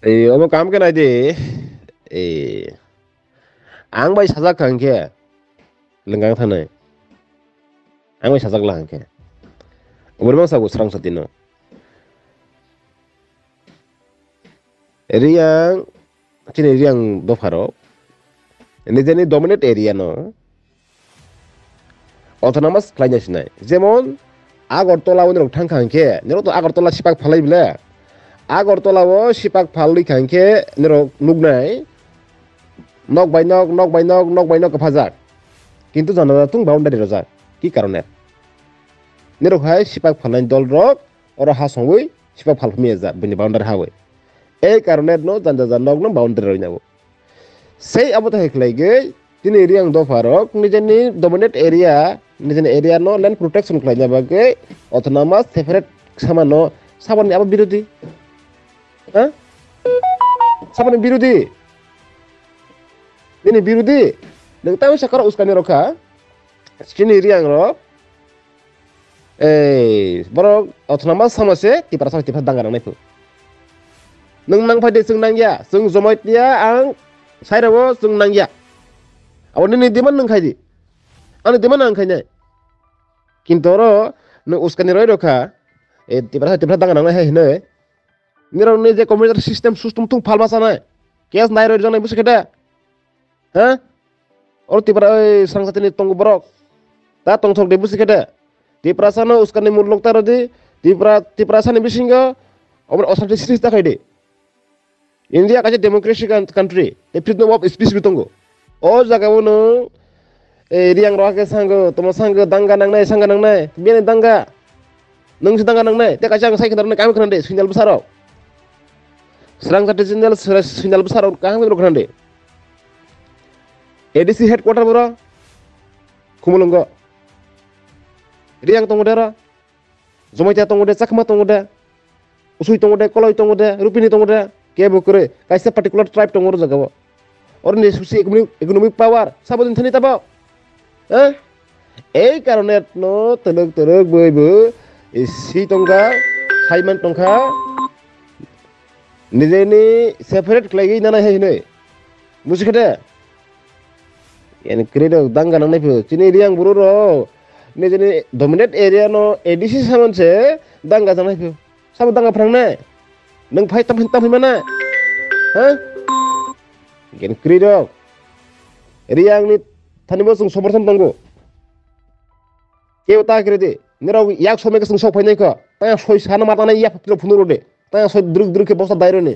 Omo kam kena de eh ang bai sajak kangke lenggang thane ang bai sajak lang ke umur bang sagu serang satino riang chini riang do faro ini jeni dominate area no autonomous klainya sinai jemon Agartala উনি রং থাংখাংকে নিরো তো আগরতলা সিপাক ফালাই বিলে আগরতলাও সিপাক ফালই খাংকে নিরো নুগনাই নক বাই নক ফাজাক কিন্তু জানা তুং বাউন্ডারি রজাক কি কারণে নিরো হাই সিপাক ফালাই দল রক ওরা হা সঙ্গই সিপাক ফালমিয়ে যা বিনি বাউন্ডারি হাওয়ে এই কারণে নো জানজা জান নক নো বাউন্ডারি রইনাবো সেই আবতা হেকলাইগে তিনি এরিয়াং দফারক নিজেনি ডমিনেট এরিয়া নিজেনি এরিয়া নো ল্যান্ড প্রোটেকশন খাইনা বাগে অটোনমাস সেপারেট সামানো সাবানি আবার বিরোধী হ্যাঁ সাবানি বিরোধী ini বিরোধী nang tahu sakara uskani roka sini riang rok borok autonomous samase tipara sa tipara dangar nai pu nang phade sung nang ya sung jomoit dia ang sairawo sung nang ya awon ni diman nang khaidi ani diman nang khaine কিন্তু ro nang uskani roi roka tipara dangar nang hai ne nirong ni je computer system tung falma sanai kes nai roi jong nai busi keda hah or tipra sang satini tong borok ta tong thok de busi keda tipra sano uskani mulok taro di tipra sani bisinga omer osante series ta kaide india kaje democracy country the freedom of speech bitongo o jaga wono riang roake sango tomo sango danga nang nai bene danga nung si danga nang nai te kaje ang sai kendar kam khnande sinyal besaro serang sate sinyal besaro kam khnande ADC headquarter bora kumulunggo riang tongodera jomaita tongode chakma tongode usui tongode koloi tongode rupini tongode ke bukure kaisa particular tribe tongor jagabo or ni susi economic power sabodin thani tabo এই কারণে no teluk বইবো si tongka saiman tongka নিজেনি সেপারেট ক্লাইগি নানা হেনে বুঝিখেদে yani kredo danga nang nai pu chini riang buru ro ne jeni dominate area no ADC samon se danga jang nai pu sab danga phrang nai nang phai tam mana ha yani kredo riang ni thani bo sung somorthon tongo ke ta krede nirau yak some ke sung sok phai nai ko ta soi sana mata nai ya philo phunu ro de ta soi druk ke bosta dairo ni